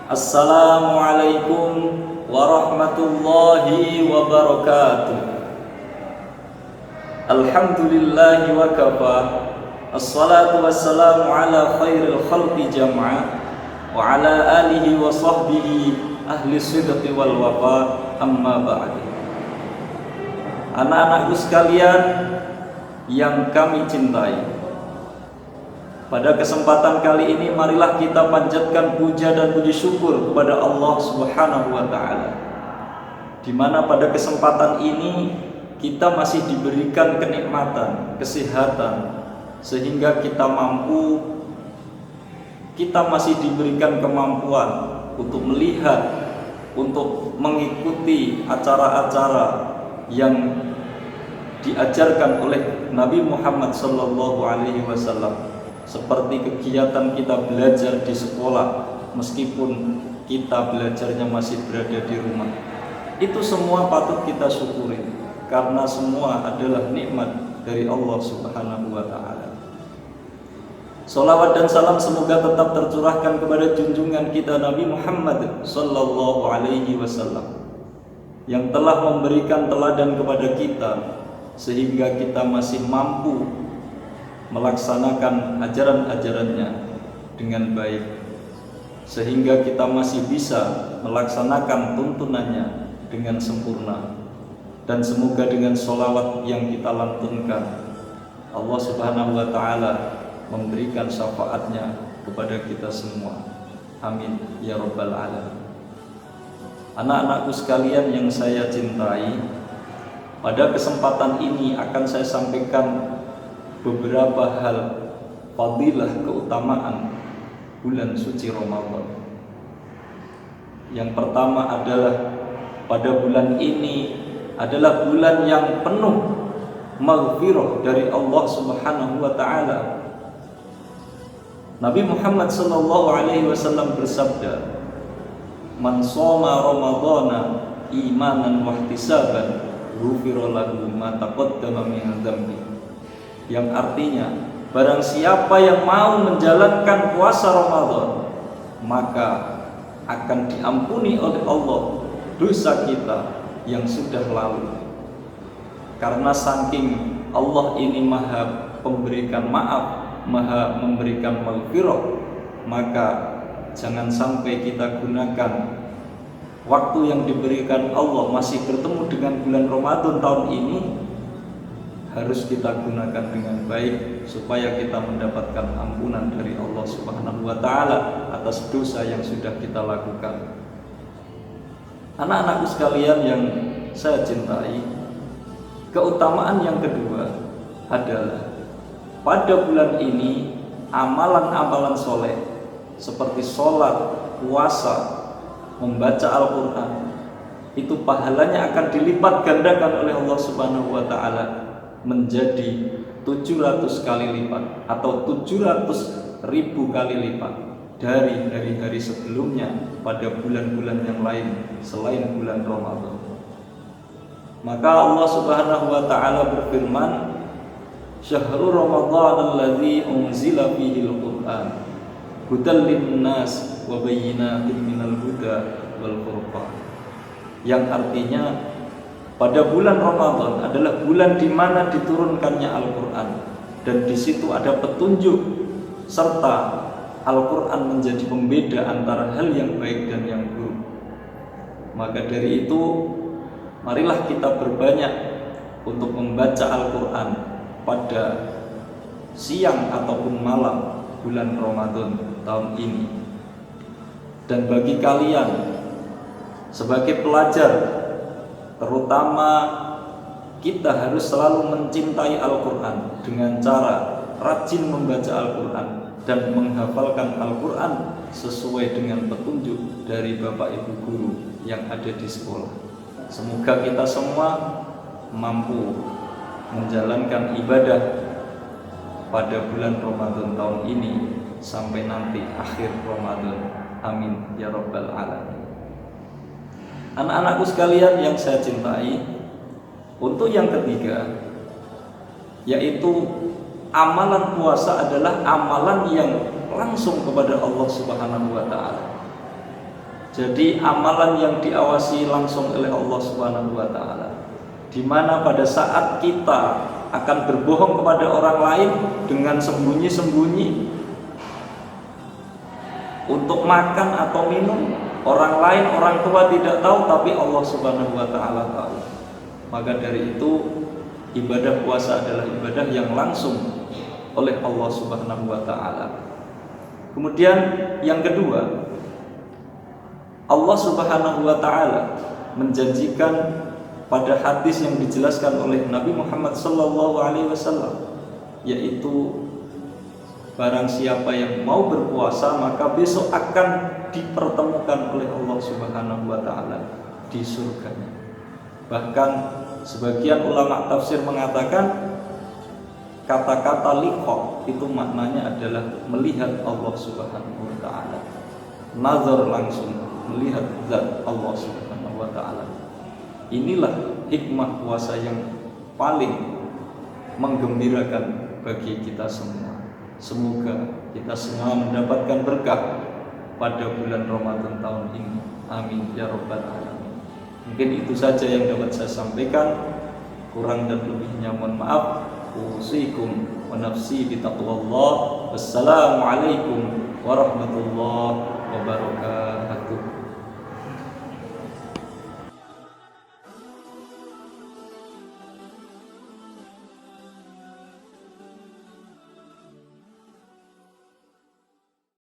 Assalamualaikum warahmatullahi wabarakatuh. Alhamdulillahi wa kafa. Assalatu wassalamu ala khairil khalqi jam'a wa ala alihi wa sahbihi ahli sidqi wal wafa, amma ba'd. Anak-anakku sekalian yang kami cintai, pada kesempatan kali ini marilah kita panjatkan puja dan puji syukur kepada Allah Subhanahu wa taala. Di mana pada kesempatan ini kita masih diberikan kenikmatan, kesehatan, sehingga kita masih diberikan kemampuan untuk melihat, untuk mengikuti acara-acara yang diajarkan oleh Nabi Muhammad SAW, seperti kegiatan kita belajar di sekolah, meskipun kita belajarnya masih berada di rumah. Itu semua patut kita syukuri, karena semua adalah nikmat dari Allah Subhanahu wa ta'ala. Salawat dan salam semoga tetap tercurahkan kepada junjungan kita Nabi Muhammad sallallahu alaihi wasallam, yang telah memberikan teladan kepada kita sehingga kita masih mampu melaksanakan ajaran-ajarannya dengan baik, sehingga kita masih bisa melaksanakan tuntunannya dengan sempurna. Dan semoga dengan sholawat yang kita lantunkan, Allah Subhanahu wa ta'ala memberikan syafaatnya kepada kita semua. Amin ya rabbal alamin. Anak-anakku sekalian yang saya cintai, pada kesempatan ini akan saya sampaikan beberapa hal fadilah, keutamaan bulan suci Ramadan. Yang pertama adalah pada bulan ini adalah bulan yang penuh maghfirah dari Allah Subhanahu wa ta'ala. Nabi Muhammad sallallahu alaihi wasallam bersabda, "Man shoma Ramadhana imanan wa ihtisaban, ghufira lahu ma taqaddama min dzambi." Yang artinya, barang siapa yang mau menjalankan puasa Ramadan, maka akan diampuni oleh Allah dosa kita yang sudah lalu. Karena saking Allah ini maha pemberikan maaf, maha memberikan maghfirah, maka jangan sampai kita gunakan waktu yang diberikan Allah masih bertemu dengan bulan Ramadan tahun ini, harus kita gunakan dengan baik supaya kita mendapatkan ampunan dari Allah Subhanahu wa ta'ala atas dosa yang sudah kita lakukan. Anak-anakku sekalian yang saya cintai, keutamaan yang kedua adalah pada bulan ini amalan-amalan soleh seperti sholat, puasa, membaca Al-Quran, itu pahalanya akan dilipat gandakan oleh Allah Subhanahu wa ta'ala menjadi 700 kali lipat atau 700.000 kali lipat dari hari-hari sebelumnya pada bulan-bulan yang lain selain bulan Ramadan. Maka Allah Subhanahu wa ta'ala berfirman, "Syahrul Ramadhan alladzi unzila fihi al-Qur'an hudal lin-nas wa bayyinatin minal huda wal furqan." Yang artinya, pada bulan Ramadan adalah bulan di mana diturunkannya Al-Quran, dan di situ ada petunjuk serta Al-Quran menjadi pembeda antara hal yang baik dan yang buruk. Maka dari itu, marilah kita berbanyak untuk membaca Al-Quran pada siang ataupun malam bulan Ramadan tahun ini. Dan bagi kalian sebagai pelajar, terutama kita harus selalu mencintai Al-Quran dengan cara rajin membaca Al-Quran dan menghafalkan Al-Quran sesuai dengan petunjuk dari Bapak Ibu guru yang ada di sekolah. Semoga kita semua mampu menjalankan ibadah pada bulan Ramadan tahun ini sampai nanti akhir Ramadan. Amin ya rabbal alamin. Anak-anakku sekalian yang saya cintai, untuk yang ketiga, yaitu amalan puasa adalah amalan yang langsung kepada Allah Subhanahu wa ta'ala. Jadi amalan yang diawasi langsung oleh Allah Subhanahu wa taala. Di mana pada saat kita akan berbohong kepada orang lain dengan sembunyi-sembunyi untuk makan atau minum, orang lain, orang tua tidak tahu, tapi Allah Subhanahu wa taala tahu. Maka dari itu ibadah puasa adalah ibadah yang langsung oleh Allah Subhanahu wa taala. Kemudian yang kedua, Allah Subhanahu wa taala menjanjikan pada hadis yang dijelaskan oleh Nabi Muhammad sallallahu alaihi wasallam, yaitu barang siapa yang mau berpuasa maka besok akan dipertemukan oleh Allah Subhanahu wa taala di surganya. Bahkan sebagian ulama tafsir mengatakan kata-kata liqa itu maknanya adalah melihat Allah Subhanahu wa taala. Nazar langsung melihat zat Allah Subhanahu wa taala. Inilah hikmah puasa yang paling menggembirakan bagi kita semua. Semoga kita semua mendapatkan berkah pada bulan Ramadan tahun ini. Amin ya rabbal alamin. Mungkin itu saja yang dapat saya sampaikan. Kurang dan lebihnya mohon maaf. Usikum wa nafsi bitaqwallah. Wassalamualaikum warahmatullahi wabarakatuh.